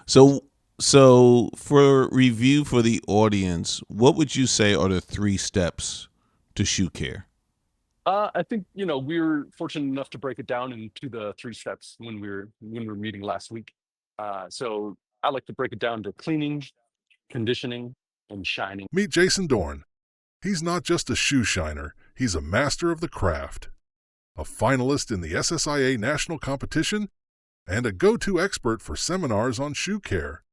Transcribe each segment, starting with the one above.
So, so for review for the audience, what would you say are the three steps to shoe care? I think we were fortunate enough to break it down into the three steps when we were meeting last week. So I like to break it down to cleaning, conditioning, and shining. Meet Jason Dorn. He's not just a shoe shiner, he's a master of the craft, a finalist in the SSIA national competition, and a go to expert for seminars on shoe care.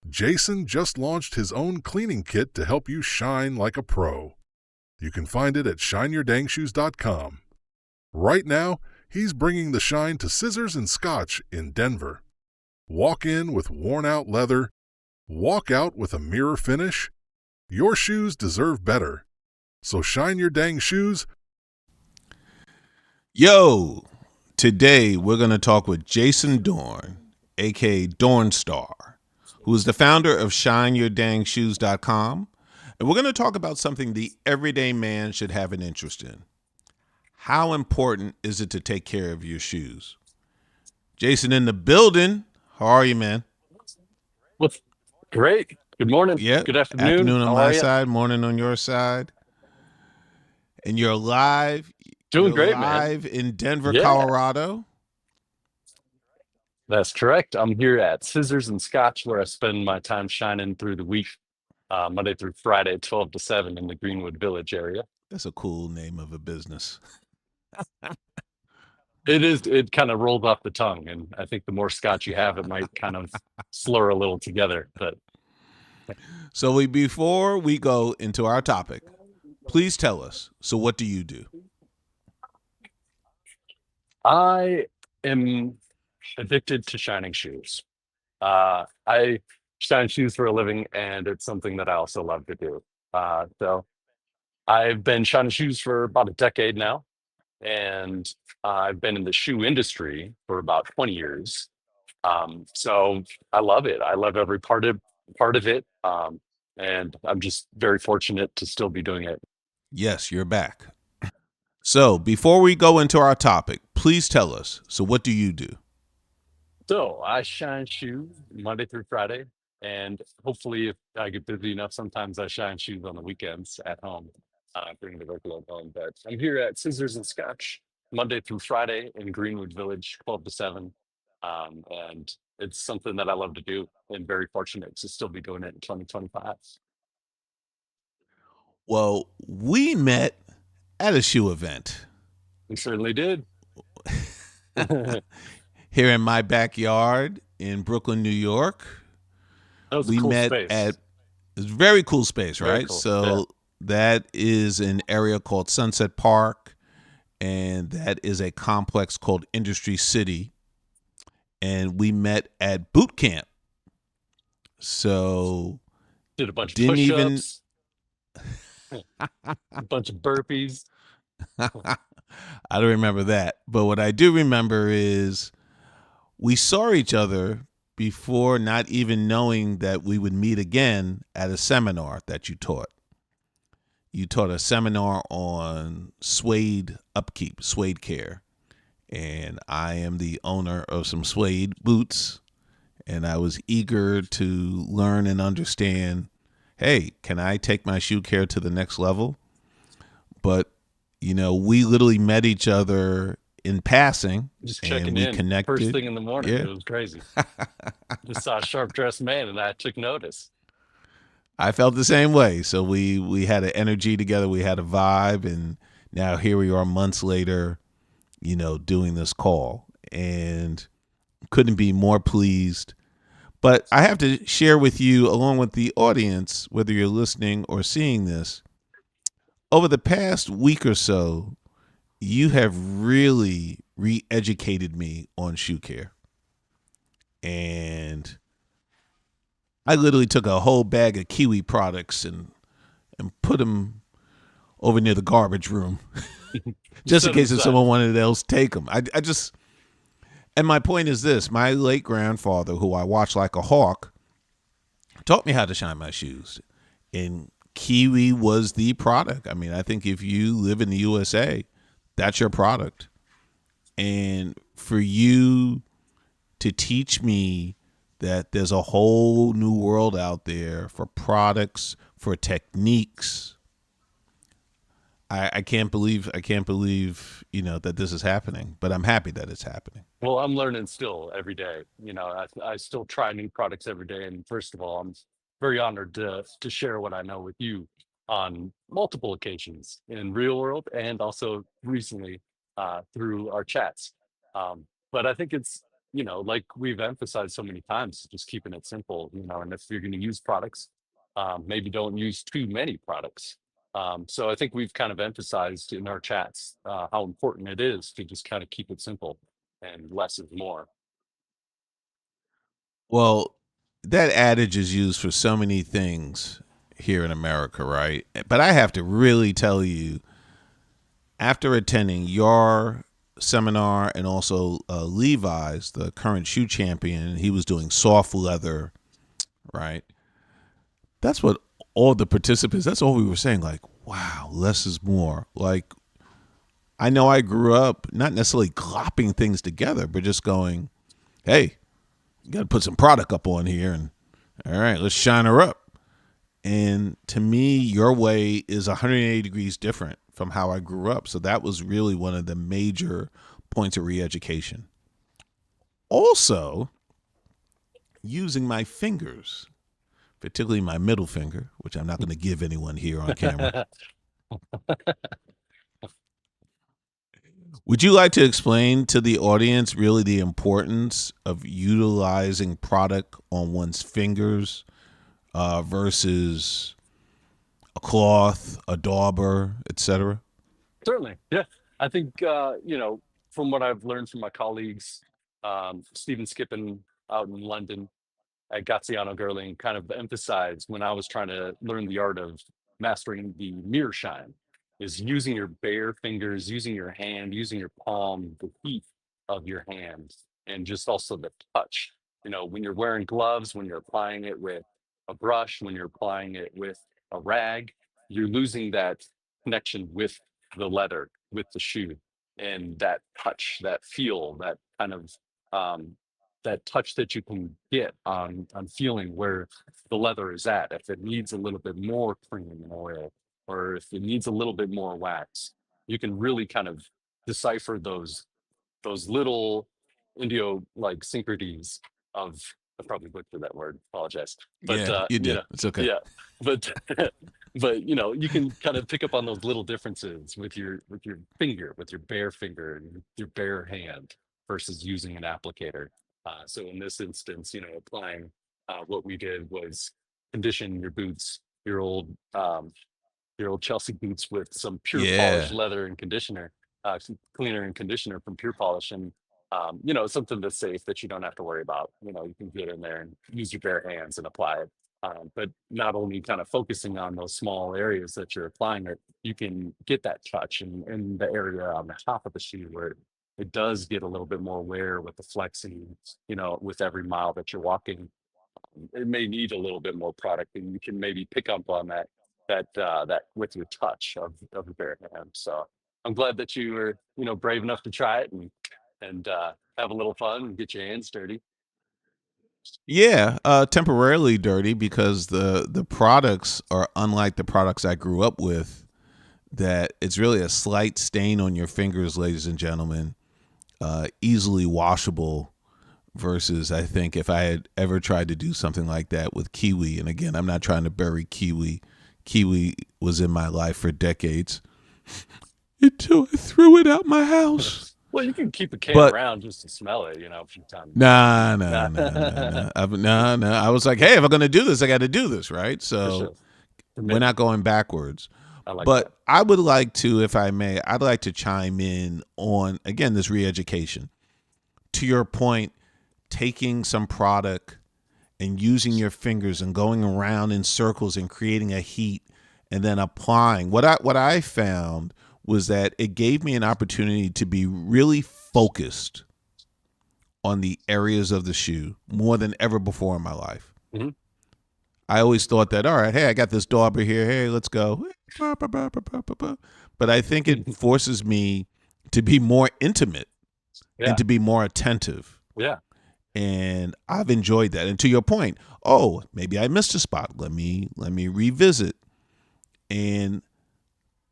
Jason just launched his own cleaning kit to help you shine like a pro. You can find it at shineyourdangshoes.com. Right now, he's bringing the shine to Scissors and Scotch in Denver. Walk in with worn out leather, walk out with a mirror finish. Your shoes deserve better. So shine your dang shoes. Yo, today we're going to talk with Jason Dorn, aka Dorn Star, who is the founder of shineyourdangshoes.com. And we're going to talk about something the everyday man should have an interest in. How important is it to take care of your shoes? Jason in the building. How are you, man? What's great? Good morning. Yeah. Good afternoon. Afternoon on How my are you? side, morning on your side. And you're live. Doing You're great, man. live in Denver, Yeah, Colorado. that's correct. I'm here at Scissors and Scotch, where I spend my time shining through the week, Monday through Friday, 12 to 7 in the Greenwood Village area. That's a cool name of a business. It is. It kind of rolls off the tongue, and I think the more scotch you have, it might kind of slur a little together. But So before we go into our topic, please tell us. So what do you do? I am addicted to shining shoes. I shine shoes for a living, and it's something that I also love to do. So I've been shining shoes for about a decade now, and I've been in the shoe industry for about 20 years. So I love it. I love every part of it. And I'm just very fortunate to still be doing it. Yes, you're back. So before we go into our topic, please tell us. So what do you do? So I shine shoes Monday through Friday, and hopefully, if I get busy enough, sometimes I shine shoes on the weekends at home, bring the workload home. But I'm here at Scissors and Scotch Monday through Friday in Greenwood Village, 12 to 7. And it's something that I love to do, and very fortunate to still be doing it in 2025. Well, we met at a shoe event We certainly did. That here in my backyard in Brooklyn, New York. was a We cool met space. at it's a very cool space, Very right? cool. Yeah. So that is an area called Sunset Park, and that is a complex called Industry City. And we met at boot camp. So Did a bunch of didn't even push-ups, a bunch of burpees. I don't remember that. But what I do remember is we saw each other before not even knowing that we would meet again at a seminar that you taught. You taught a seminar on suede upkeep, suede care. And I am the owner of some suede boots. And I was eager to learn and understand, hey, can I take my shoe care to the next level? But, we literally met each other in passing Just and checking we in first connected. thing in the morning. Yeah. It was crazy. Just saw a sharp dressed man and I took notice. I felt the same way. So we had an energy together, we had a vibe, and now here we are months later, doing this call. And couldn't be more pleased. But I have to share with you, along with the audience, whether you're listening or seeing this, over the past week or so, you have really re-educated me on shoe care. And I literally took a whole bag of Kiwi products and put them over near the garbage room, just in Set them case if aside. someone wanted else take them. I just and my point is this: my late grandfather, who I watched like a hawk, taught me how to shine my shoes, and Kiwi was the product. I mean, I think if you live in the USA, that's your product. And for you to teach me that there's a whole new world out there for products, for techniques. I can't believe that this is happening, but I'm happy that it's happening. Well, I'm learning still every day. I still try new products every day. And first of all, I'm very honored to share what I know with you on multiple occasions in real world and also recently through our chats. But I think it's, like we've emphasized so many times, just keeping it simple, and if you're going to use products, maybe don't use too many products. So I think we've kind of emphasized in our chats how important it is to just kind of keep it simple and less is more. Well, that adage is used for so many things here in America, right? But I have to really tell you, after attending your seminar and also Levi's, the current shoe champion, he was doing soft leather, right? That's what all the participants, that's all we were saying. Like, wow, less is more. Like, I know I grew up not necessarily glopping things together, but just going, hey, you got to put some product up on here and all right, let's shine her up. And to me, your way is 180 degrees different from how I grew up. So that was really one of the major points of re-education. Also, using my fingers, particularly my middle finger, which I'm not going to give anyone here on camera. Would you like to explain to the audience really the importance of utilizing product on one's fingers versus a cloth, a dauber, etc.? Certainly. Yeah. I think, from what I've learned from my colleagues, Stephen Skippen out in London, at Graziano Gerling kind of emphasized when I was trying to learn the art of mastering the mirror shine is using your bare fingers, using your hand, using your palm, the heat of your hand, and just also the touch. When you're wearing gloves, when you're applying it with a brush, when you're applying it with a rag, you're losing that connection with the leather, with the shoe, and that touch, that feel, that kind of that touch that you can get on feeling where the leather is at. If it needs a little bit more cream and oil, or if it needs a little bit more wax, you can really kind of decipher those little Indio like syncreties of I probably butchered that word, apologize. But Yeah, you did. It's okay. yeah, but but you can kind of pick up on those little differences with your finger, with your bare finger and your bare hand versus using an applicator. So in this instance, applying what we did was condition your boots, your old Chelsea boots with some pure polish Yeah. leather and conditioner, some cleaner and conditioner from Pure Polish, and something that's safe that you don't have to worry about. You can get in there and use your bare hands and apply it. But not only kind of focusing on those small areas that you're applying it, you can get that touch in the area on the top of the shoe where it does get a little bit more wear with the flexing, with every mile that you're walking. It may need a little bit more product, and you can maybe pick up on that with your touch of the bare hand. So I'm glad that you were brave enough to try it and have a little fun and get your hands dirty. Yeah, temporarily dirty because the products are unlike the products I grew up with. That it's really a slight stain on your fingers, ladies and gentlemen, easily washable. Versus, I think if I had ever tried to do something like that with kiwi, and again, I'm not trying to bury kiwi. Kiwi was in my life for decades until I threw it out my house. Well, you can keep a can But around just to smell it, a few times. nah, nah, nah, nah, nah. Nah. I was like, hey, if I'm gonna do this, I got to do this, right? For So sure. we're not going backwards. I like But that. I would like to, if I may, I'd like to chime in on again this re-education. To your point, taking some product and using your fingers and going around in circles and creating a heat and then applying. What I found was that it gave me an opportunity to be really focused on the areas of the shoe more than ever before in my life. Hmm. I always thought that, all right, hey, I got this dauber here. Hey, let's go. But I think it forces me to be more intimate and Yeah. to be more attentive. Yeah. And I've enjoyed that. And to your point, oh, maybe I missed a spot. Let me revisit. And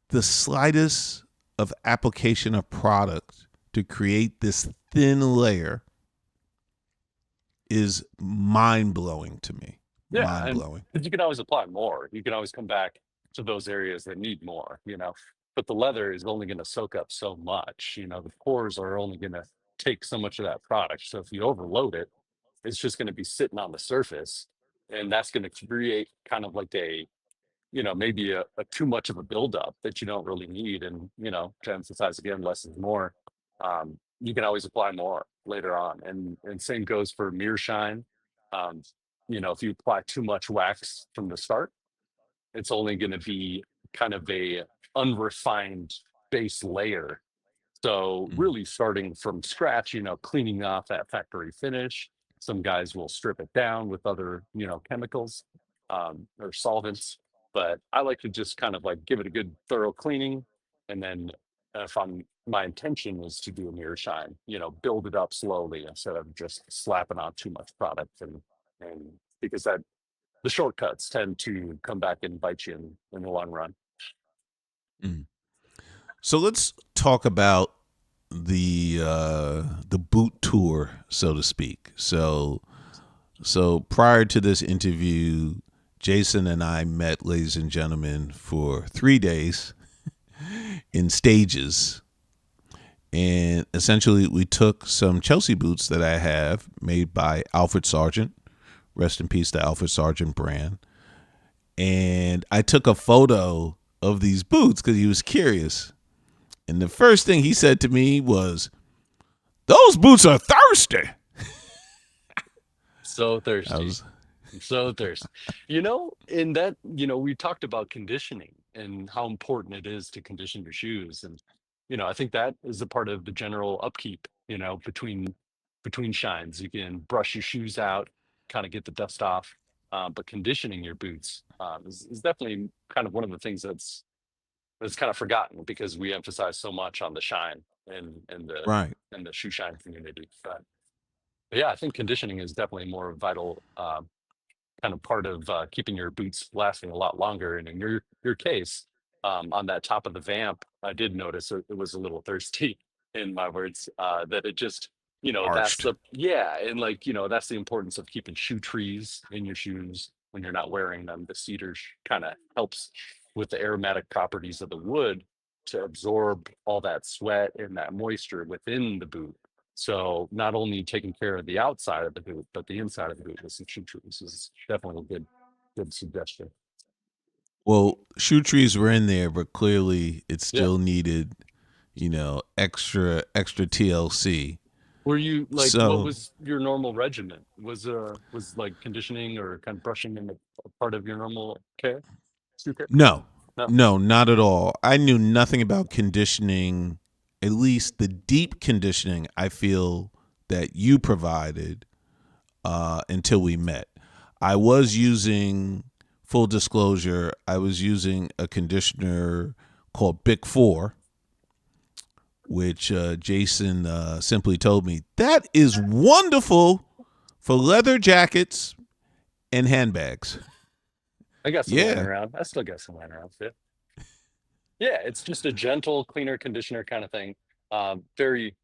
the slightest of application of product to create this thin layer is mind blowing to me. Yeah, Mind and blowing. you can always apply more. You can always come back to those areas that need more, but the leather is only going to soak up so much. The pores are only going to take so much of that product. So if you overload it, it's just going to be sitting on the surface, and that's going to create kind of like maybe a too much of a buildup that you don't really need. And, to emphasize again, less is more. You can always apply more later on. And same goes for mirror shine. Um, if you apply too much wax from the start, it's only going to be kind of a unrefined base layer. So Mm. really starting from scratch, cleaning off that factory finish. Some guys will strip it down with other, chemicals or solvents. But I like to just kind of like give it a good thorough cleaning. And then if my intention is to do a mirror shine, build it up slowly instead of just slapping on too much product. And because the shortcuts tend to come back and bite you in the long run. Mm. So let's talk about the boot tour, so to speak. So prior to this interview, Jason and I met, ladies and gentlemen, for 3 days in stages. And essentially, we took some Chelsea boots that I have made by Alfred Sargent. Rest in peace to Alfred Sargent brand. And I took a photo of these boots because he was curious. And the first thing he said to me was, "Those boots are thirsty." So thirsty. I was, So thirsty. In that, we talked about conditioning and how important it is to condition your shoes. And, I think that is a part of the general upkeep, between shines. You can brush your shoes out, kind of get the dust off. But conditioning your boots is definitely kind of one of the things that's kind of forgotten because we emphasize so much on the shine and the right. and the shoe shine community. But yeah, I think conditioning is definitely more vital kind of part of keeping your boots lasting a lot longer. And in your case, on that top of the vamp, I did notice it was a little thirsty, in my words, that it just, that's Arched. and like, that's the importance of keeping shoe trees in your shoes when you're not wearing them. The cedar kind of helps with the aromatic properties of the wood to absorb all that sweat and that moisture within the boot. So not only taking care of the outside of the boot, but the inside of the boot with some shoe trees is definitely a good suggestion. Well, shoe trees were in there, but clearly it Yeah. still needed, extra TLC. Were you like, what So was your normal regimen? Was like conditioning or kind of brushing in a part of your normal care? Shoe care? no, No. no, not at all. I knew nothing about conditioning, at least the deep conditioning I feel that you provided until we met. I was using, full disclosure, I was using a conditioner called Bic 4, which Jason simply told me that is wonderful for leather jackets and handbags. I got some lying Yeah. around. I still got some lying around. Yeah. Yeah, it's just a gentle cleaner conditioner kind of thing. Very,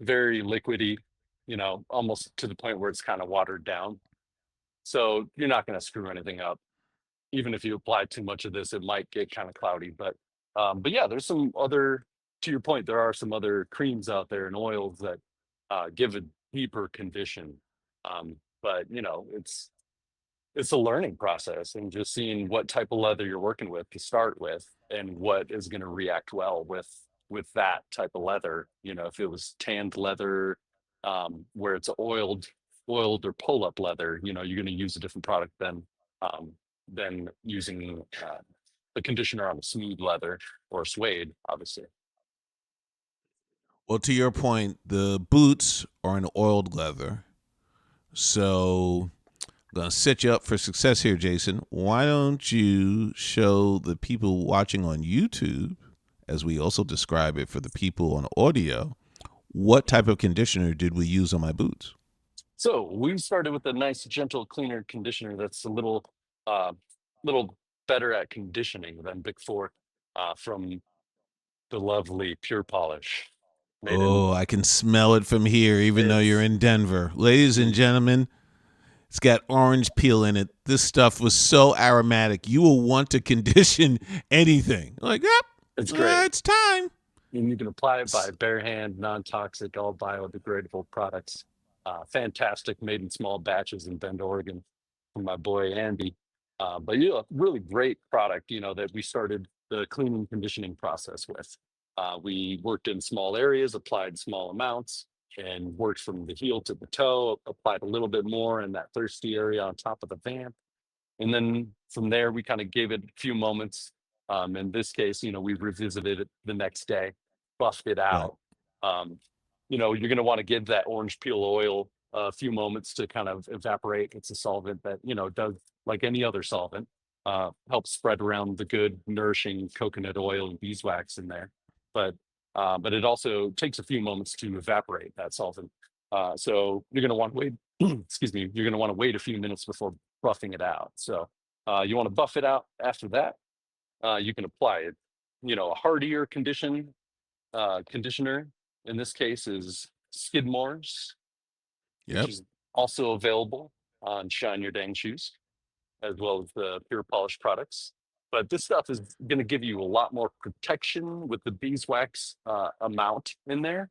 very liquidy, almost to the point where it's kind of watered down. So you're not going to screw anything up. Even if you apply too much of this, it might get kind of cloudy. But yeah, there's some other. To your point, there are some other creams out there and oils that give a deeper condition. But it's a learning process and just seeing what type of leather you're working with to start with and what is going to react well with that type of leather. If it was tanned leather, where it's oiled or pull up leather, you're going to use a different product than using the conditioner on a smooth leather or suede, obviously. Well, to your point, the boots are an oiled leather. So I'm going to set you up for success here, Jason. Why don't you show the people watching on YouTube, as we also describe it for the people on audio, what type of conditioner did we use on my boots? So we started with a nice, gentle cleaner conditioner that's a uh, little better at conditioning than Big Four, from the lovely Pure Polish, made in. Oh, I can smell it from here, even though you're It's in Denver. Ladies and gentlemen, it's got orange peel in it. This stuff was so aromatic. You will want to condition anything. Like, yep, it's great. it's time. And you can apply it by bare hand, non-toxic, all biodegradable products. Fantastic, made in small batches in Bend, Oregon, from my boy Andy. But yeah, really great product, that we started the cleaning conditioning process with. We worked in small areas, applied small amounts, and worked from the heel to the toe, applied a little bit more in that thirsty area on top of the vamp. And then from there, we kind of gave it a few moments. In this case, we revisited it the next day, buffed it Right. out. Um, you're going to want to give that orange peel oil a few moments to kind of evaporate. It's a solvent that, does like any other solvent, helps spread around the good, nourishing coconut oil and beeswax in there. But it also takes a few moments to evaporate that solvent. So you're going to want to wait. Excuse me. You're going to want to wait a few minutes before buffing it out. So you want to buff it out. After that, you can apply it. A hardier conditioner in this case is Skidmore's, which Yep. is also available on Shine Your Dang Shoes, as well as the Pure Polish products. But this stuff is going to give you a lot more protection with the beeswax amount in there.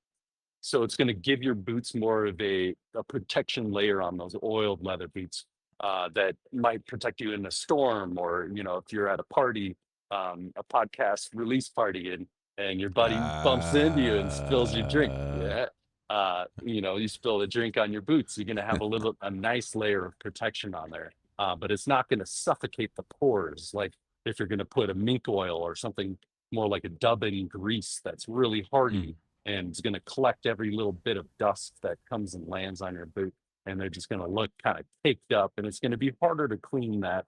So it's going to give your boots more of a protection layer on those oiled leather boots, that might protect you in a storm, or if you're at a party, a podcast release party, and your buddy bumps into you and spills your drink. Uh, Yeah. You spill a drink on your boots, you're going to have a nice layer of protection on there. But it's not going to suffocate the pores like if you're going to put a mink oil or something more like a dubbing grease that's really hardy, and it's going to collect every little bit of dust that comes and lands on your boot, and they're just going to look kind of caked up, and it's going to be harder to clean that,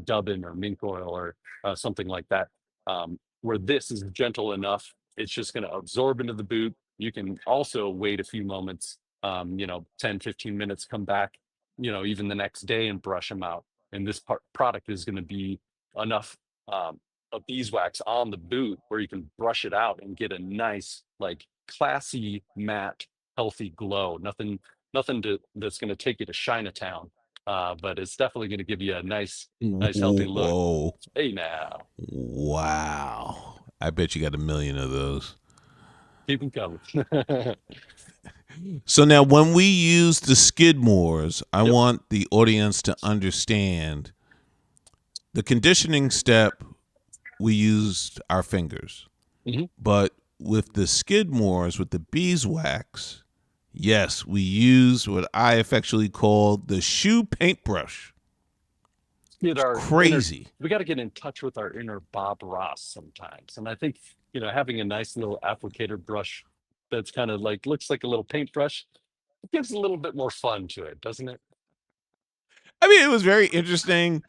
dubbin or mink oil or something like that. Where this is gentle enough, it's just going to absorb into the boot. You can also wait a few moments, 10, 15 minutes, come back, even the next day, and brush them out. And this product is going to be enough of beeswax on the boot where you can brush it out and get a nice, like, classy, matte, healthy glow. Nothing that's going to take you to Chinatown, but it's definitely going to give you a nice, healthy look. whoa. Hey, now, Wow. I bet you got a million of those. keep them coming. So now when we use the Skidmores, I Yep. want the audience to understand the conditioning step, we used our fingers. Mhm. But with the Skidmores, with the beeswax, yes, we used what I affectionately called the shoe paintbrush. Get our Crazy. we got to get in touch with our inner Bob Ross sometimes. And I think, having a nice little applicator brush that's kind of like looks like a little paintbrush, it gives a little bit more fun to it, doesn't it? I mean, it was very interesting.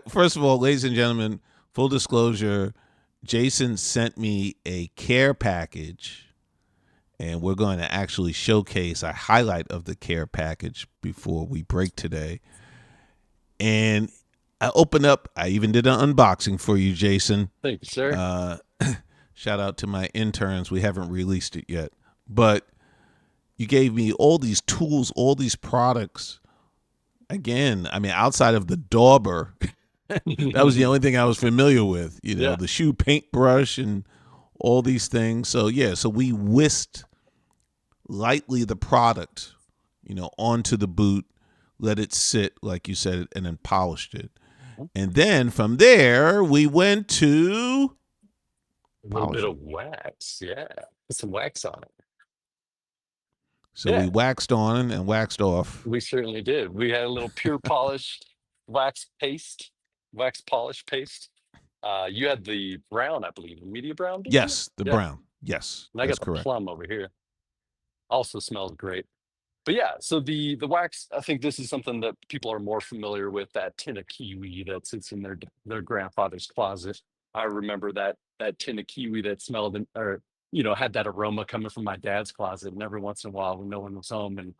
First of all, ladies and gentlemen, full disclosure, Jason sent me a care package, and we're going to actually showcase a highlight of the care package before we break today. And I opened up, I even did an unboxing for you, Jason. Thank you, sir. Shout out to my interns. We haven't released it yet. But you gave me all these tools, all these products. Again, I mean, outside of the dauber, that was the only thing I was familiar with, Yeah. the shoe paintbrush and all these things. So, yeah, so we whisked lightly the product, onto the boot, let it sit, like you said, and then polished it. And then from there, we went to A little bit polishing. of wax. Yeah. Put some wax on it. So we waxed on and waxed off. We certainly did. We had a little pure polish wax polish paste. You had the brown, I believe, media brown. Didn't you? Yes, the Yeah. brown. Yes, And I that's got the correct. plum over here. Also smells great. But yeah, so the wax, I think this is something that people are more familiar with, that tin of kiwi that sits in their grandfather's closet. I remember that tin of kiwi that smelled or had that aroma coming from my dad's closet. And every once in a while when no one was home and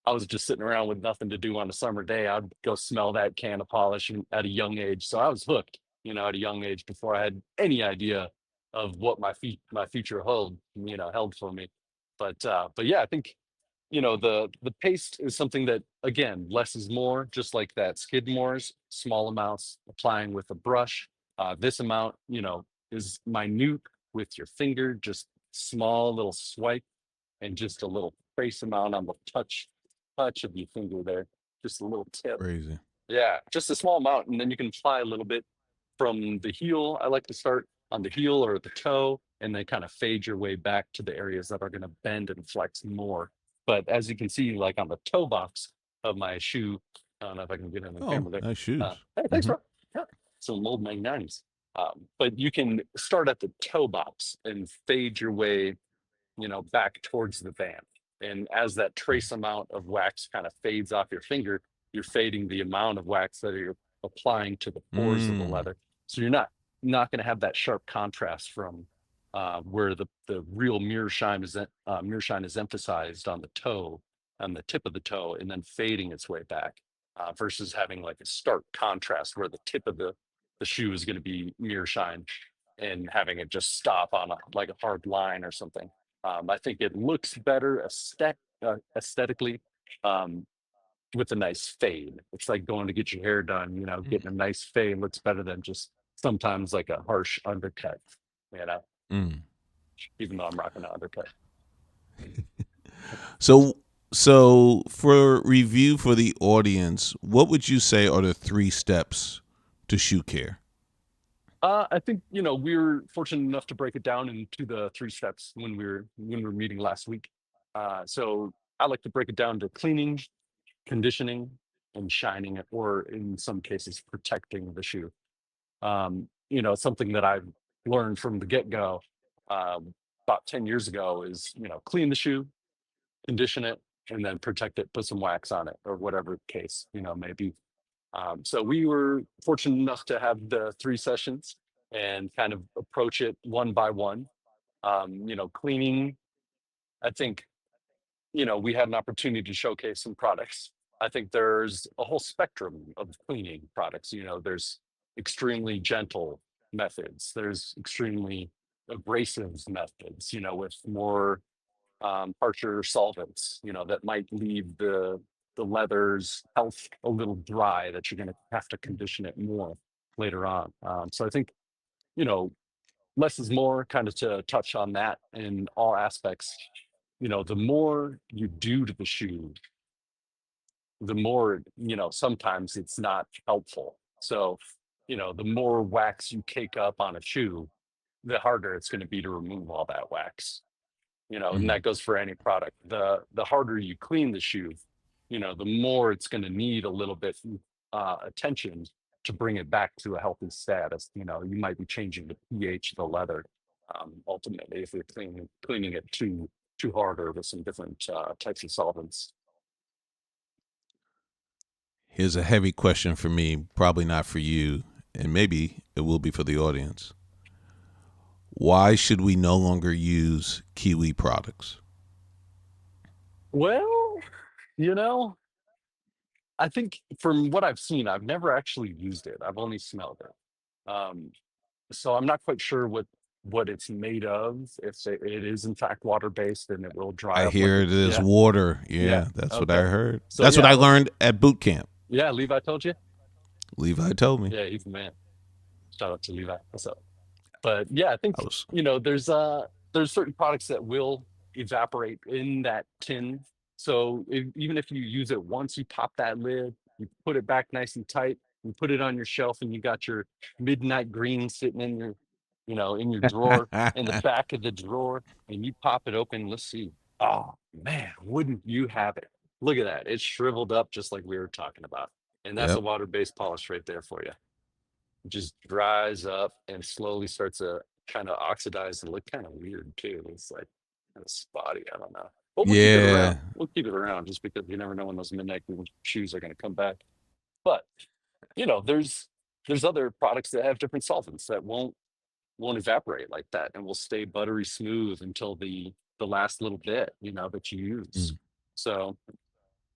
I was just sitting around with nothing to do on a summer day, I'd go smell that can of polish at a young age. So I was hooked, at a young age before I had any idea of what my future held for me. But yeah, I think the paste is something that, again, less is more, just like that Skidmore's, small amounts applying with a brush. This amount, is minute with your finger, just small little swipe, and just a little trace amount on the touch of your finger there, just a little tip. Crazy. Yeah, just a small amount, and then you can apply a little bit from the heel. I like to start on the heel or the toe, and then kind of fade your way back to the areas that are going to bend and flex more. But as you can see, like on the toe box of my shoe, I don't know if I can get in the Oh, camera there. nice shoes. Hey, thanks, bro. Yeah, some old Magnanis. But you can start at the toe box and fade your way, back towards the band. And as that trace amount of wax kind of fades off your finger, you're fading the amount of wax that you're applying to the pores of the Mm. leather. So you're not going to have that sharp contrast from where the real mirror shine is emphasized on the toe, on the tip of the toe, and then fading its way back, versus having like a stark contrast where the tip of the shoe is going to be mirror shine and having it just stop on like a hard line or something. I think it looks better aesthetically, um, with a nice fade. It's like going to get your hair done, getting a nice fade looks better than just sometimes like a harsh undercut, you know, Mm. even though I'm rocking an undercut. So, so for review for the audience, what would you say are the 3 steps to shoe care? I think, we were fortunate enough to break it down into the 3 steps when we were meeting last week. So I like to break it down to cleaning, conditioning, and shining it, or in some cases protecting the shoe. Something that I've learned from the get-go, about 10 years ago, is, clean the shoe, condition it, and then protect it, put some wax on it, or whatever the case, may be. So we were fortunate enough to have the 3 sessions and kind of approach it one by one. Cleaning, I think, we had an opportunity to showcase some products. I think there's a whole spectrum of cleaning products. There's extremely gentle methods, there's extremely abrasive methods, with more harsher solvents, that might leave the leather's health a little dry, that you're going to have to condition it more later on. So I think, you know, less is more, kind of to touch on that in all aspects. The more you do to the shoe, the more, sometimes it's not helpful. So, the more wax you cake up on a shoe, the harder it's going to be to remove all that wax. And Mm. that goes for any product. The harder you clean the shoe, the more it's going to need a little bit attention to bring it back to a healthy status. You might be changing the pH of the leather, ultimately, if you're cleaning it too hard, or with some different types of solvents. Here's a heavy question for me, probably not for you, and maybe it will be for the audience. Why should we no longer use Kiwi products? Well, you know, I think from what I've seen, I've never actually used it. I've only smelled it. So I'm not quite sure what it's made of. If it is in fact water based, and it will dry I up like hear a, it is yeah, water. yeah, Yeah, that's what I okay. heard. So That's what yeah, I learned at boot camp. yeah, Levi told you. Levi told me. Yeah, he's the man. Shout out to Levi. What's up? But yeah, I think, I was there's certain products that will evaporate in that tin. So even if you use it once, you pop that lid, you put it back nice and tight, you put it on your shelf, and you got your midnight green sitting in your drawer, in the back of the drawer, and you pop it open. Let's see. Oh man, wouldn't you have it? Look at that. It's shriveled up just like we were talking about. And that's a Yep. water-based polish right there for you. Just dries up and slowly starts to kind of oxidize and look kind of weird too. It's like kind of spotty. I don't know. But we'll keep it around. Yeah. We'll keep it around just because you never know when those midnight green shoes are going to come back. But there's other products that have different solvents that won't evaporate like that, and will stay buttery smooth until the last little bit, that you use. Mm. So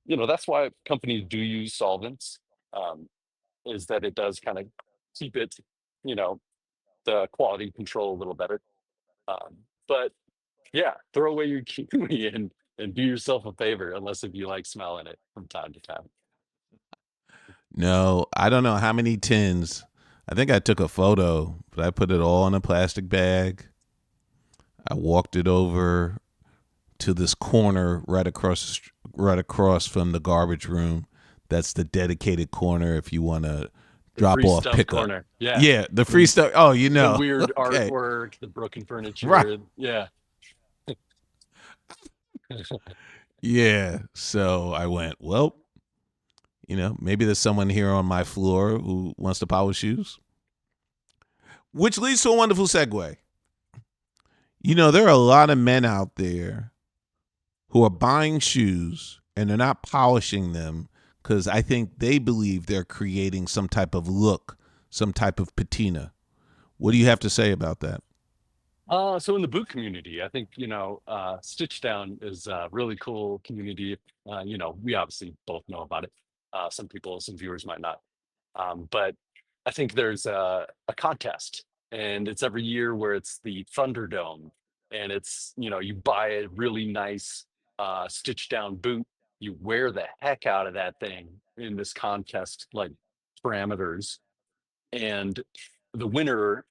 that's why companies do use solvents, um, is that it does kind of keep it, you know, the quality control a little better. But yeah, throw away your kiwi and do yourself a favor, unless if you like smelling it from time to time. No, I don't know how many tins. I think I took a photo, but I put it all in a plastic bag. I walked it over to this corner right across from the garbage room. That's the dedicated corner if you want to The drop free off stuff pickup. corner. Yeah. Yeah, the free The, stuff. Oh, the weird Okay. artwork, the broken Right. furniture. Yeah. Yeah. So I went, well, maybe there's someone here on my floor who wants to polish shoes. Which leads to a wonderful segue. There are a lot of men out there who are buying shoes and they're not polishing them because I think they believe they're creating some type of look, some type of patina. What do you have to say about that? So in the boot community, I think, Stitch Down is a really cool community. We obviously both know about it. Some viewers might not. But I think there's a contest, and it's every year where it's the Thunderdome, and it's, you buy a really nice Stitch Down boot, you wear the heck out of that thing in this contest, like parameters, and the winner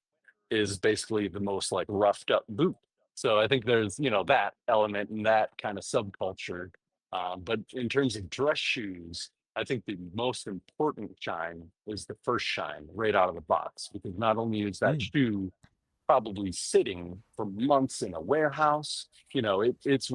is basically the most like roughed up boot. So I think there's, that element and that kind of subculture. But in terms of dress shoes, I think the most important shine is the first shine right out of the box, because not only is that Mm. shoe probably sitting for months in a warehouse. It's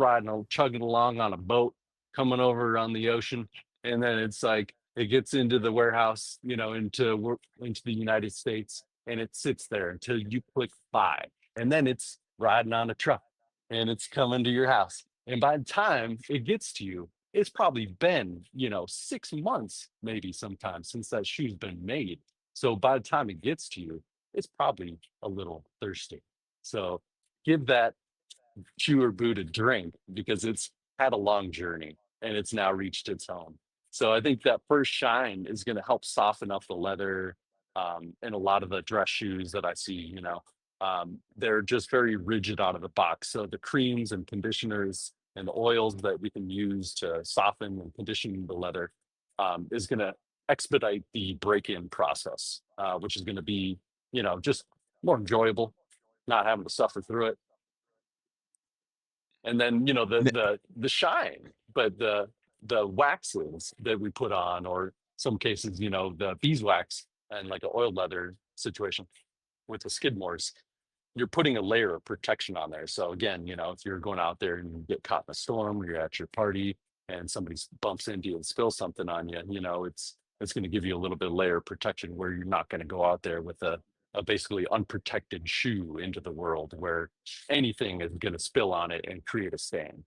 chugging along on a boat, coming over on the ocean, and then it's like it gets into the warehouse, into the United States, and it sits there until you click buy, and then it's riding on a truck, and it's coming to your house. And by the time it gets to you, it's probably been 6 months, maybe sometimes, since that shoe's been made. So by the time it gets to you, it's probably a little thirsty. So give that shoe or boot a drink, because it's had a long journey and it's now reached its home. So I think that first shine is going to help soften up the leather. And a lot of the dress shoes that I see, they're just very rigid out of the box. So the creams and conditioners and the oils that we can use to soften and condition the leather is going to expedite the break-in process, which is going to be, just more enjoyable, not having to suffer through it. And then, the shine, but the waxes that we put on, or some cases, the beeswax and like an oiled leather situation with the Skidmores, you're putting a layer of protection on there. So again, if you're going out there and you get caught in a storm, or you're at your party and somebody bumps into you and spills something on you, it's going to give you a little bit of layer of protection, where you're not going to go out there with a basically unprotected shoe into the world, where anything is going to spill on it and create a stain.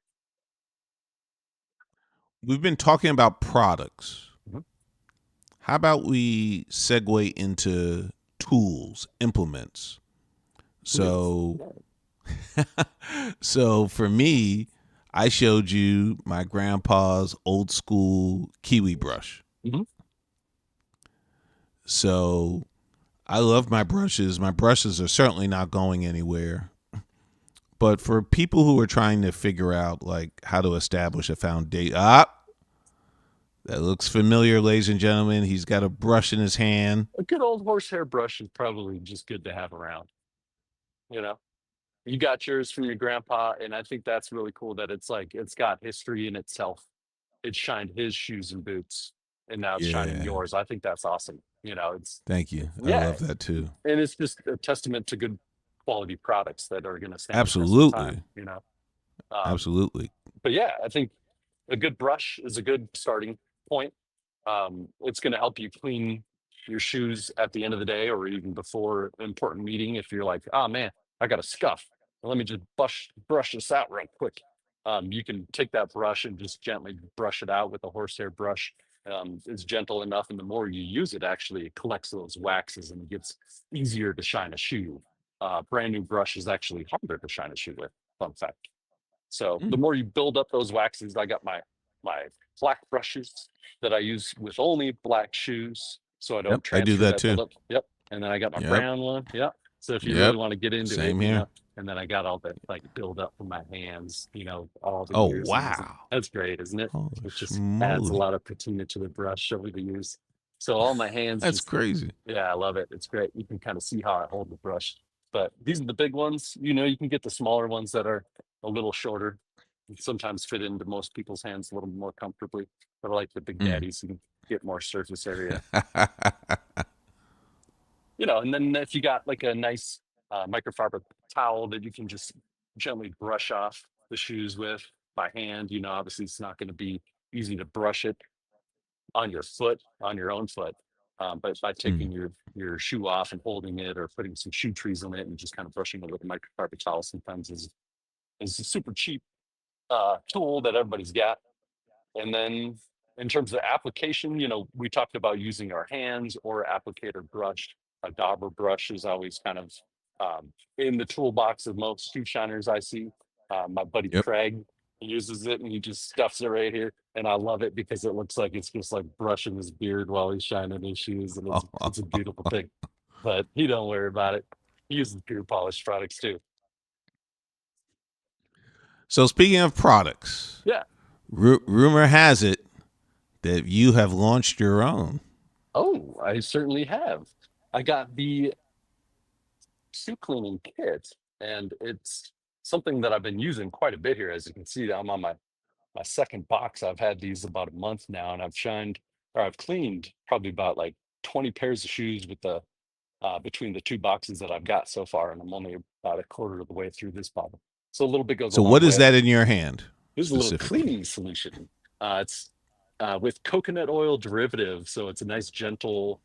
We've been talking about products. Mhm. How about we segue into tools, implements? So, so for me, I showed you my grandpa's old school kiwi brush. Mhm. So I love my brushes. My brushes are certainly not going anywhere. But for people who are trying to figure out like how to establish a foundation, that looks familiar, ladies and gentlemen. He's got a brush in his hand. A good old horsehair brush is probably just good to have around. You know, you got yours from your grandpa, and I think that's really cool that it's like it's got history in itself. It shined his shoes and boots, and now it's shining Yeah. yours. I think that's awesome. Thank you. I Yeah, love that too. and it's just a testament to good quality products that are going to stand the test of time. Absolutely. Um, Absolutely. but yeah, I think a good brush is a good starting point. It's going to help you clean your shoes at the end of the day, or even before an important meeting. If you're like, oh man, I got a scuff, let me just brush this out real quick. You can take that brush and just gently brush it out with a horsehair brush. It's gentle enough, and the more you use it, actually, it collects those waxes and it gets easier to shine a shoe. Brand new brush is actually harder to shine a shoe with. Fun fact. So the Mm. more you build up those waxes, I got my my black brushes that I use with only black shoes, so I Yep, don't I do transfer that that too. buildup. Yep. And then I got my Yep, brown one. Yep. So if you really yep. want to get into it, Same here. and then I got all that like build up from my hands, all the Oh years of using. wow. That's great, isn't it? Holy It just adds a schmoly. lot of patina to the brush over the years. So all my hands That's just, crazy. yeah, I love it. It's great. You can kind of see how I hold the brush. But these are the big ones. You can get the smaller ones that are a little shorter, sometimes fit into most people's hands a little more comfortably. But I like the big Mm. daddies and get more surface area. And then if you got like a nice microfiber towel that you can just gently brush off the shoes with by hand, obviously it's not going to be easy to brush it on your foot, on your own foot. But by Mm. taking your shoe off and holding it or putting some shoe trees on it and just kind of brushing it with a microfiber towel sometimes is a super cheap tool that everybody's got. And then in terms of application, we talked about using our hands or applicator brush. A dauber brush is always kind of in the toolbox of most shoe shiners I see. My buddy Yep. Craig uses it and he just stuffs it right here. And I love it because it looks like it's just like brushing his beard while he's shining his shoes. And it's a beautiful thing. But he don't worry about it. He uses pure polished products too. So speaking of products, Yeah. rumor has it that you have launched your own. Oh, I certainly have. I got the shoe cleaning kit, and it's something that I've been using quite a bit here. As you can see, I'm on my second box. I've had these about a month now, and I've cleaned probably about like 20 pairs of shoes with the between the two boxes that I've got so far, and I'm only about a quarter of the way through this bottle. So a little bit goes a So long what is way. that in your hand This is a little specifically? cleaning solution. It's with coconut oil derivative, so it's a nice gentle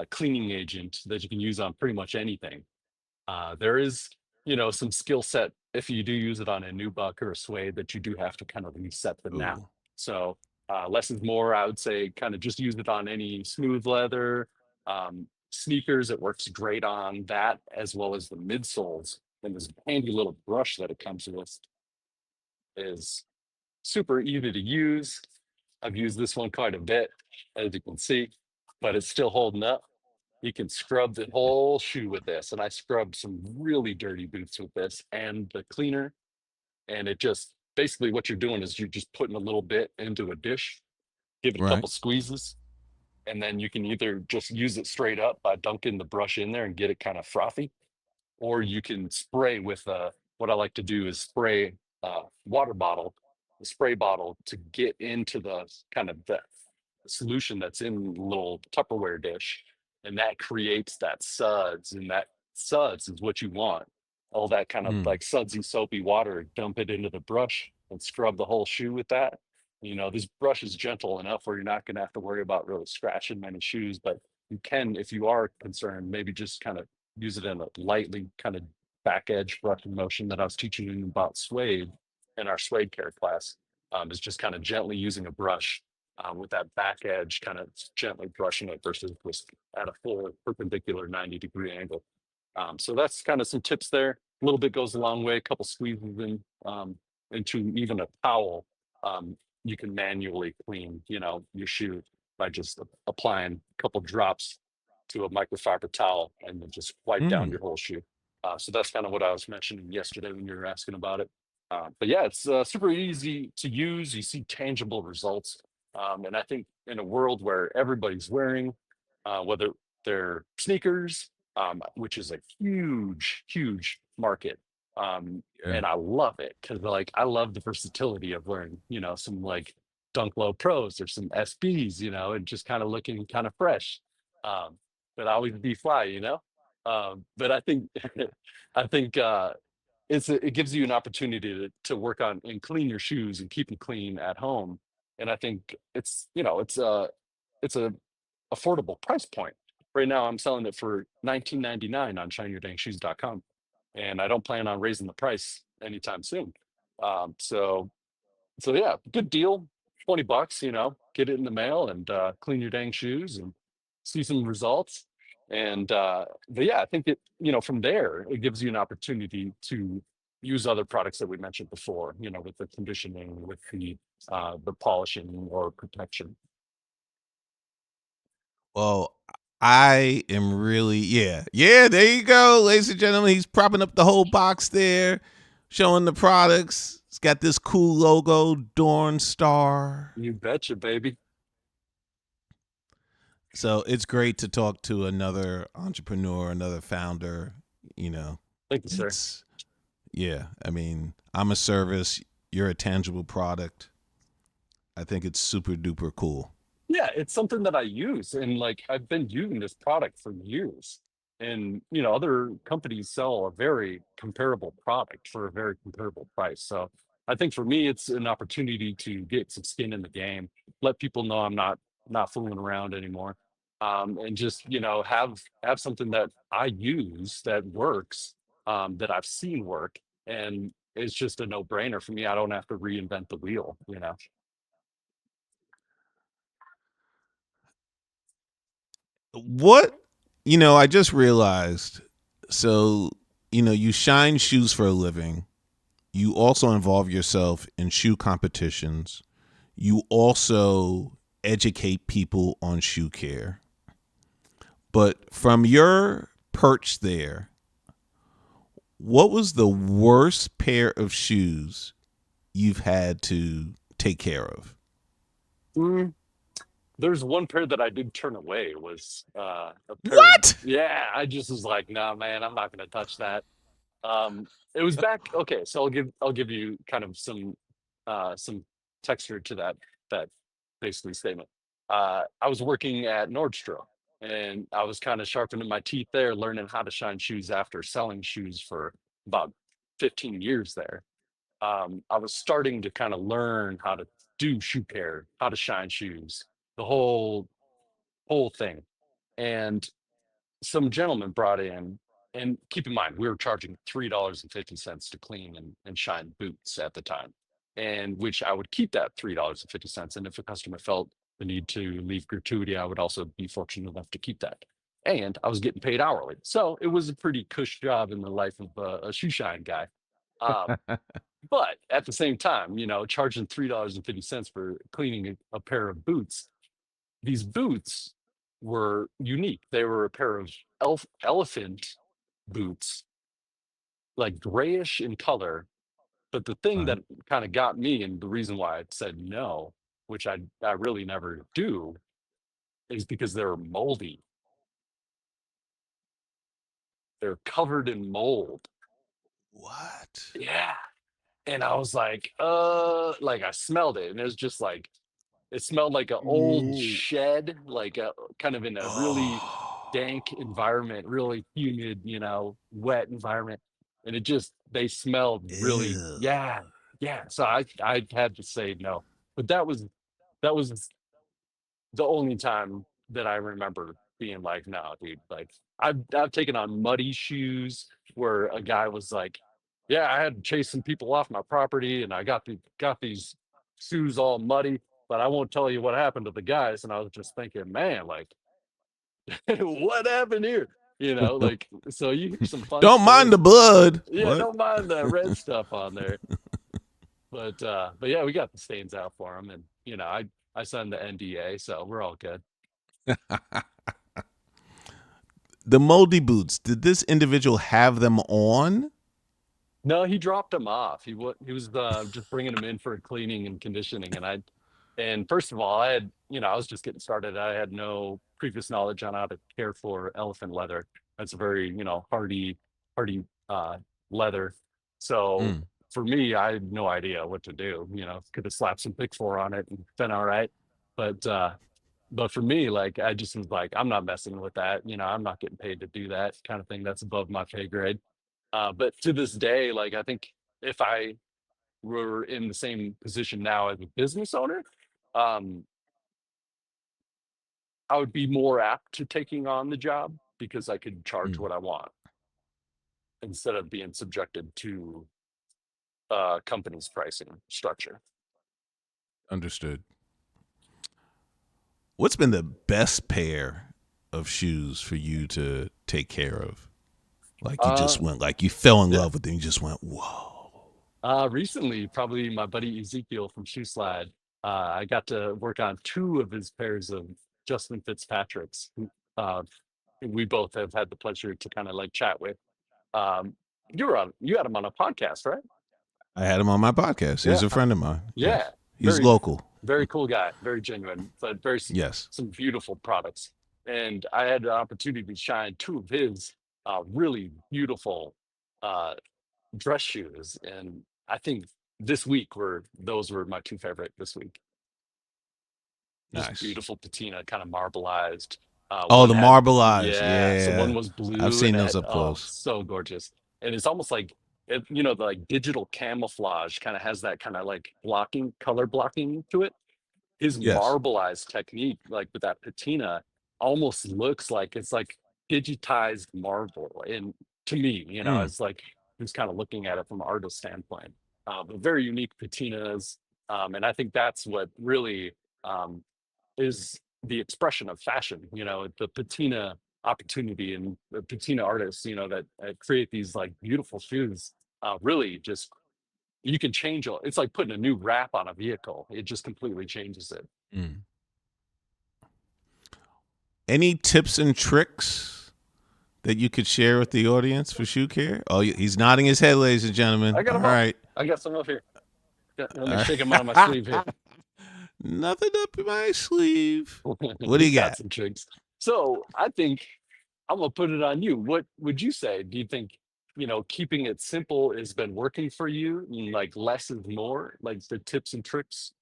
cleaning agent that you can use on pretty much anything. There is, some skill set if you do use it on a nubuck or a suede that you do have to kind of reset the nap. Ooh. So less is more. I would say kind of just use it on any smooth leather, sneakers. It works great on that as well as the midsoles. And this handy little brush that it comes with is super easy to use. I've used this one quite a bit, as you can see, but it's still holding up. You can scrub the whole shoe with this. And I scrubbed some really dirty boots with this and the cleaner. And it just basically what you're doing is you're just putting a little bit into a dish, give it a Right. couple squeezes, and then you can either just use it straight up by dunking the brush in there and get it kind of frothy, or you can spray with what I like to do is spray water bottle, the spray bottle to get into the kind of the solution that's in the little Tupperware dish, and that creates that suds, and that suds is what you want. All that kind of Mm. like sudsy, soapy water, dump it into the brush and scrub the whole shoe with that. This brush is gentle enough where you're not going to have to worry about really scratching many shoes, but you can, if you are concerned, maybe just kind of use it in a lightly kind of back edge brushing motion that I was teaching you about suede in our suede care class. Is just kind of gently using a brush with that back edge, kind of gently brushing it versus just at a full perpendicular 90-degree angle. So that's kind of some tips there. A little bit goes a long way. A couple squeezes into even a towel. You can manually clean, your shoe by just applying a couple drops to a microfiber towel and then just wipe down Mm. your whole shoe. So that's kind of what I was mentioning yesterday when you were asking about it. But yeah, it's super easy to use. You see tangible results. And I think in a world where everybody's wearing, whether they're sneakers, which is a huge, huge market. Yeah. And I love it because like I love the versatility of wearing, some like Dunk Low Pros or some SBs, and just kind of looking kind of fresh. Um, but always be fly, But I think I think it gives you an opportunity to work on and clean your shoes and keep them clean at home. And I think it's a affordable price point. Right now, I'm selling it for $19.99 on shinyyourdangshoes.com, and I don't plan on raising the price anytime soon. So yeah, good deal. $20, get it in the mail and clean your dang shoes and see some results. And but yeah, I think from there it gives you an opportunity to use other products that we mentioned before, with the conditioning, with the the polishing or protection. Well, I am really, yeah. There you go, ladies and gentlemen. He's propping up the whole box there, showing the products. It's got this cool logo, Dorn Star. You betcha, baby. So it's great to talk to another entrepreneur, another founder. You know, Thank you, sir. it's yeah. I mean, I'm a service. You're a tangible product. I think it's super duper cool. Yeah, it's something that I use, and like I've been using this product for years. And other companies sell a very comparable product for a very comparable price. So I think for me, it's an opportunity to get some skin in the game, let people know I'm not fooling around anymore, and just have something that I use that works, that I've seen work, and it's just a no brainer for me. I don't have to reinvent the wheel. What I just realized. So you shine shoes for a living. You also involve yourself in shoe competitions. You also educate people on shoe care. But from your perch there, what was the worst pair of shoes you've had to take care of? There's one pair that I did turn away. It was a pair of, What? yeah, I just was like, no, man, I'm not gonna touch that. It was back. Okay, so I'll give you kind of some texture to that basically statement. I was working at Nordstrom, and I was kind of sharpening my teeth there, learning how to shine shoes after selling shoes for about 15 years there. I was starting to kind of learn how to do shoe care, how to shine shoes, the whole thing. And some gentleman brought in, and keep in mind, we were charging $3.50 to clean and shine boots at the time, and which I would keep that $3.50. And if a customer felt the need to leave gratuity, I would also be fortunate enough to keep that. And I was getting paid hourly. So it was a pretty cush job in the life of a shoe shine guy. Um, but at the same time, charging $3.50 for cleaning a pair of boots, these boots were unique. They were a pair of elephant boots, like grayish in color. But the thing Right. that kind of got me, and the reason why I said no, which I really never do, is because they're moldy. They're covered in mold. What? Yeah. And I was like I smelled it, and it was just like it smelled like an old Ooh. shed, like a kind of in a really dank Oh. environment, really humid, wet environment. And they smelled really, Ew. yeah, yeah. So I had to say no. But that was the only time that I remember being like, no, dude, like I've taken on muddy shoes where a guy was like, yeah, I had to chase some people off my property, and I got these shoes all muddy, but I won't tell you what happened to the guys. And I was just thinking, man, like, what happened here? Like, so you hear some fun Don't mind the stories. blood. Yeah, What? don't mind the red stuff on there. But yeah, we got the stains out for them, and I signed the NDA, so we're all good. The moldy boots. Did this individual have them on? No, he dropped him off. He was just bringing him in for cleaning and conditioning, and first of all, I was just getting started. I had no previous knowledge on how to care for elephant leather. That's a very hardy leather. So Mm. for me, I had no idea what to do. Could have slapped some Pick Four on it and been all right, but for me, like I just was like, I'm not messing with that. I'm not getting paid to do that kind of thing. That's above my pay grade. But to this day, like I think if I were in the same position now as a business owner, um, I would be more apt to taking on the job because I could charge Mm. what I want instead of being subjected to company's pricing structure. Understood. What's been the best pair of shoes for you to take care of? Like you Uh, just went, like you fell in yeah, love with them. You just went, whoa. Recently, probably my buddy Ezekiel from Shoe Slide. I got to work on two of his pairs of Justin Fitzpatrick's. Uh, we both have had the pleasure to kind of like chat with. Um, you had him on a podcast, right? I had him on my podcast. He's Yeah, a friend of mine. yeah. Yes, he's Very, local. very cool guy, very genuine, but Yes. some beautiful products. And I had the opportunity to shine two of his really beautiful uh, dress shoes, and I think this week were those were my two favorite this week. Just Nice. beautiful patina, kind of marbleized. Oh, One the had, marble eyes. yeah, so one Yeah, was I've blue and seen those had, up oh, close. so gorgeous. And it's almost like the like digital camouflage kind of has that kind of like blocking, color blocking to it. His Yes. marbleized technique, like with that patina, almost looks like it's like digitized marble. And to me, Mm. it's like who's kind of looking at it from an artist standpoint. But very unique patinas, and I think that's what really um, is the expression of fashion. The patina opportunity and the patina artists, that create these like beautiful shoes. Really, just you can change. It's like putting a new wrap on a vehicle. It just completely changes it. Mm. Any tips and tricks that you could share with the audience for shoe care? Oh, he's nodding his head, ladies and I gentlemen. got All them all. right. I got some up here. Let me All shake them out of my sleeve here. right. Nothing up in my sleeve. What do He's you got got? some tricks. So I think I'm gonna put it on you. What would you say? Do you think, keeping it simple has been working for you? And like less is more, like the tips and tricks?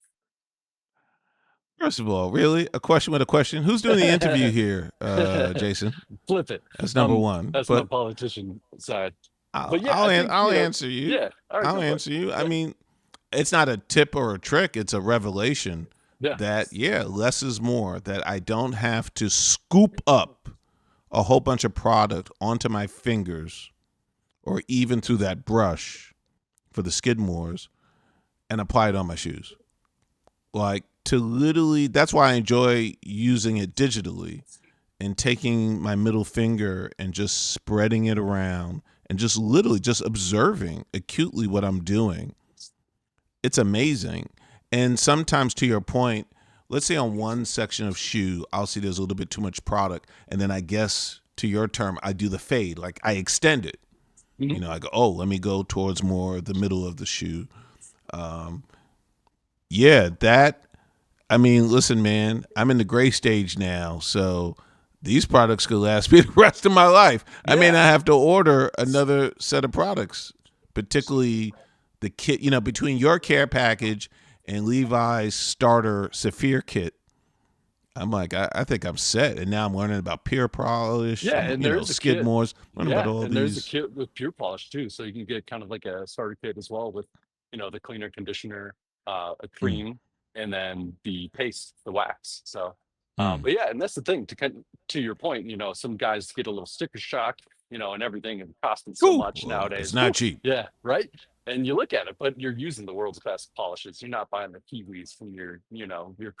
First of all, really? A question with a question? Who's doing the interview here, Jason? Flip it. That's number one. That's my But politician side. I'll But yeah, I'll, I an- think, I'll answer you. yeah. All right, I'll go for it. answer you. I Yeah. mean, it's not a tip or a trick. It's a revelation Yeah. that less is more. That I don't have to scoop up a whole bunch of product onto my fingers or even through that brush for the Skidmores and apply it on my shoes. Like to literally, that's why I enjoy using it digitally and taking my middle finger and just spreading it around and just literally just observing acutely what I'm doing. It's amazing. And sometimes, to your point, let's say on one section of shoe, I'll see there's a little bit too much product. And then I guess to your term, I do the fade, like I extend it. Mhm. I go, oh, let me go towards more the middle of the shoe. Yeah, I mean, listen, man, I'm in the gray stage now, so these products could last me the rest of my life. I may Yeah. not have to order another set of products, particularly the kit, between your care package and Levi's starter Saphir kit. I'm like, I think I'm set. And now I'm learning about Pure Polish Yeah, and, and there's a kit. Skidmore's, learning about Yeah, all and there's a these. kit with pure polish too, so you can get kind of like a starter kit as well with, the cleaner, conditioner, a Mm, cream, and then the paste, the wax. So, mm. but yeah, and that's the thing to your point. Some guys get a little sticker shock, and everything and costing so Whew, much well, it's nowadays. not Whew, cheap. yeah, right. And you look at it, but you're using the world's best polishes. You're not buying the Kiwis from your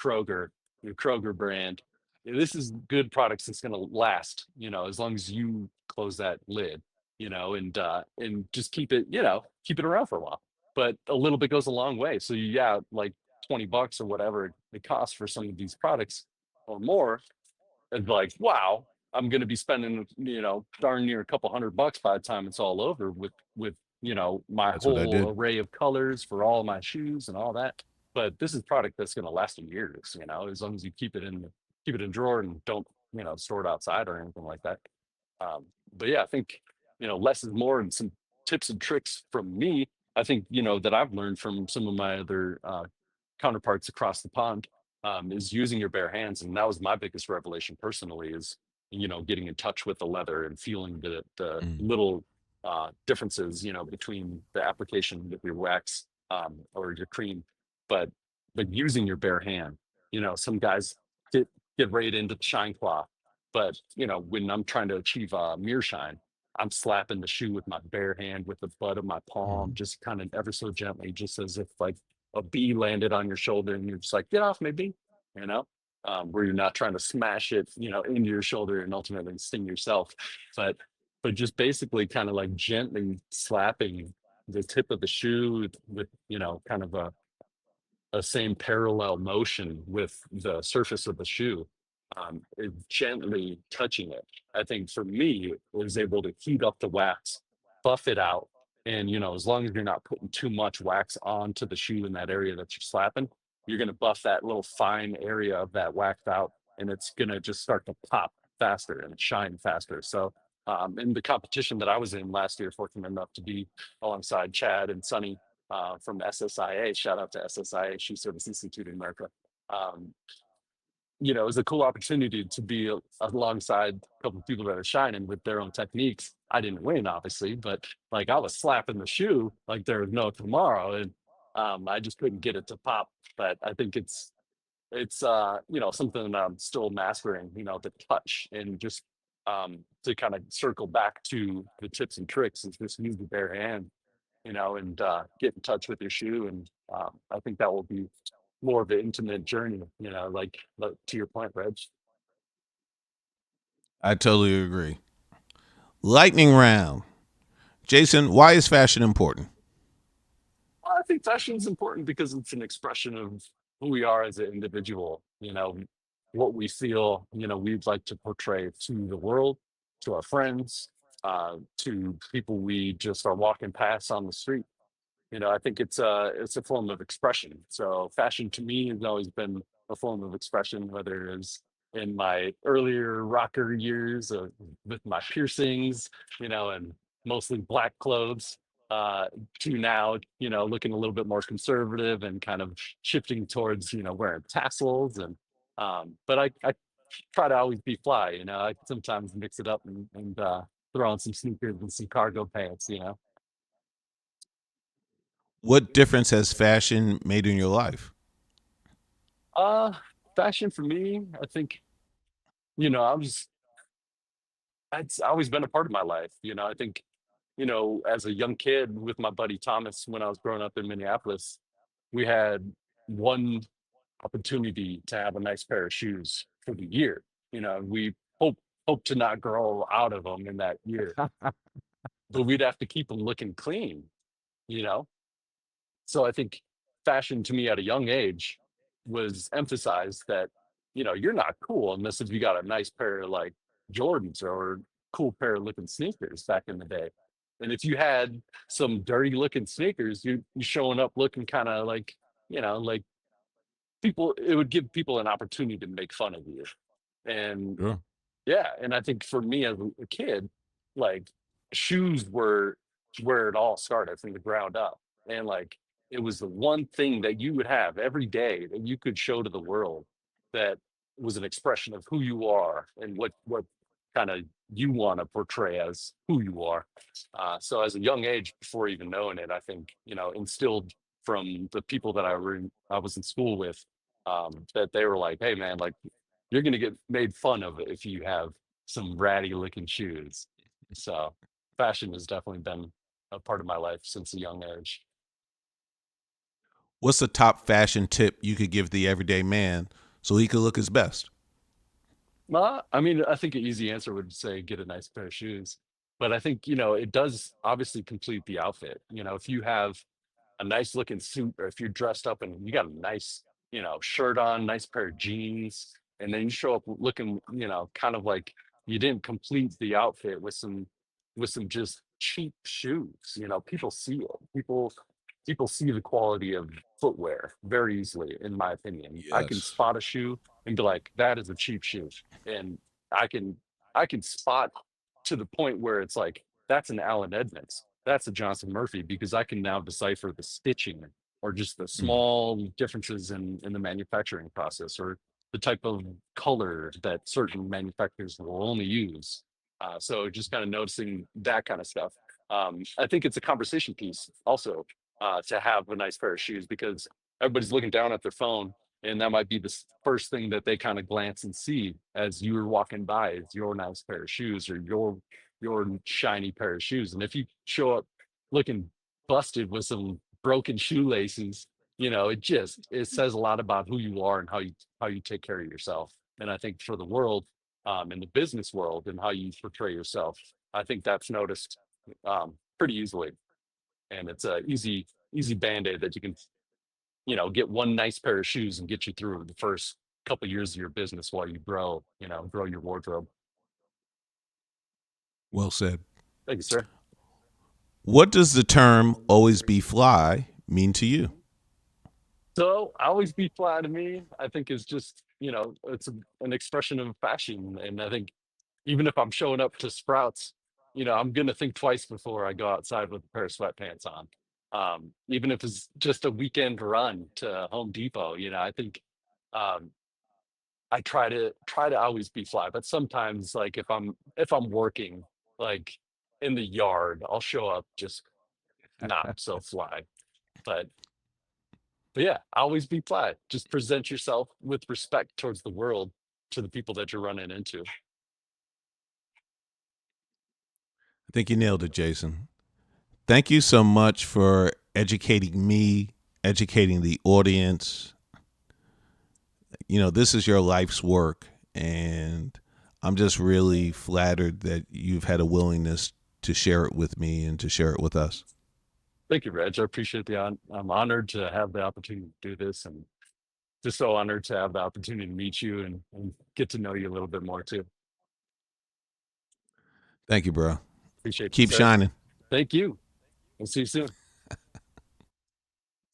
Kroger brand. This is good products that's going to last, as long as you close that lid, and just keep it around for a while. But a little bit goes a long way. So yeah, like $20 or whatever it costs for some of these products or more, and like, wow, I'm going to be spending, darn near a couple $100 by the time it's all over with, my That's what I whole did. array of colors for all my shoes and all that. But this is product that's going to last years, as long as you keep it in drawer and don't, store it outside or anything like that. But yeah, I think, less is more, and some tips and tricks from me. I think, that I've learned from some of my other counterparts across the pond, is using your bare hands. And that was my biggest revelation personally, is, getting in touch with the leather and feeling the Mm, little differences, between the application with your wax, or your cream, but using your bare hand. Some guys get right into the shine cloth, but when I'm trying to achieve mirror shine, I'm slapping the shoe with my bare hand with the butt of my palm, mm, just kind of ever so gently, just as if like a bee landed on your shoulder and you're just like, get off me, bee, you know, where you're not trying to smash it, into your shoulder and ultimately sting yourself, but just basically kind of like gently slapping, the tip of the shoe with, kind of a same parallel motion with the surface of the shoe, gently touching it. I think for me, it was able to heat up the wax, buff it out. And, as long as you're not putting too much wax onto the shoe in that area that you're slapping, you're going to buff that little fine area of that wax out, and it's going to just start to pop faster and shine faster. So, in the competition that I was in last year, fortunate enough to be alongside Chad and Sunny from SSIA. Shout out to SSIA, Shoe Service Institute in America. Um, it was a cool opportunity to be alongside a couple of people that are shining with their own techniques. I didn't win, obviously, but like I was slapping the shoe like there was no tomorrow, and I just couldn't get it to pop. But I think it's something that I'm still mastering. The touch, and just to kind of circle back to the tips and tricks is just use the bare hand, and get in touch with your shoe. And I think that will be more of an intimate journey, like to your point, Reg. I totally agree. Lightning round. Jason, why is fashion important? I think fashion is important because it's an expression of who we are as an individual, what we feel, we'd like to portray to the world, to our friends, to people we just are walking past on the street. I think it's a form of expression. So fashion to me has always been a form of expression, whether it's in my earlier rocker years with my piercings, and mostly black clothes, to now, looking a little bit more conservative and kind of shifting towards, wearing tassels. And but I try to always be fly. I sometimes mix it up and throw on some sneakers and some cargo pants. What difference has fashion made in your life? Uh, Fashion for me, I think, you know, I was, it's always been a part of my life. I think, as a young kid with my buddy Thomas, when I was growing up in Minneapolis, we had one opportunity to have a nice pair of shoes for the year. We hope to not grow out of them in that year, but we'd have to keep them looking clean, you know? So I think fashion to me at a young age was emphasized that, you're not cool unless if you got a nice pair of like Jordans or cool pair of looking sneakers back in the day. And if you had some dirty looking sneakers, you showing up looking kind of like people, it would give people an opportunity to make fun of you. And Sure. yeah, and I think for me as a kid, like shoes were where it all started from the ground up. And like it was the one thing that you would have every day that you could show to the world that was an expression of who you are and what kind of you want to portray as who you are. So as a young age, before even knowing it, I think, instilled from the people that I was in school with, that they were like, hey man, like you're going to get made fun of if you have some ratty looking shoes. So fashion has definitely been a part of my life since a young age. What's the top fashion tip you could give the everyday man so he could look his best? I mean, I think an easy answer would say get a nice pair of shoes. But I think, it does obviously complete the outfit. If you have a nice looking suit, or if you're dressed up and you got a nice, shirt on, nice pair of jeans, and then you show up looking, kind of like you didn't complete the outfit with some just cheap shoes. People see it. People see the quality of footwear very easily, in my opinion. I can Yes. spot a shoe and be like, that is a cheap shoe. And I can I can spot to the point where it's like, that's an Allen Edmonds. That's a Johnson Murphy, because I can now decipher the stitching or just the Mm. small differences in the manufacturing process, or the type of color that certain manufacturers will only use. So just kind of noticing that kind of stuff. I think it's a conversation piece also, to have a nice pair of shoes, because everybody's looking down at their phone, and that might be the first thing that they kind of glance and see as you're walking by is your nice pair of shoes, or your shiny pair of shoes. And if you show up looking busted with some broken shoelaces, it says a lot about who you are and how you take care of yourself. And I think for the world, in the business world, and how you portray yourself, I think that's noticed pretty easily. and it's a easy band-aid that you can, get one nice pair of shoes and get you through the first couple years of your business while you grow your wardrobe. Well said. Thank you, sir. What does the term always be fly mean to you? So always be fly to me, I think is just, it's an expression of fashion. And I think even if I'm showing up to Sprouts, I'm going to think twice before I go outside with a pair of sweatpants on. Even if it's just a weekend run to Home Depot, I think um, I try to always be fly. But sometimes, like if I'm working, like in the yard, I'll show up just not so fly. But But yeah, always be fly. Just present yourself with respect towards the world to the people that you're running into. I think you nailed it, Jason. Thank you so much for educating me, educating the audience. This is your life's work, and I'm just really flattered that you've had a willingness to share it with me and to share it with us. Thank you, Reg. I appreciate I'm honored to have the opportunity to do this, and just so honored to have the opportunity to meet you and get to know you a little bit more too. Thank you, bro. Appreciate you, Keep sir. shining. Thank you. We'll see you soon.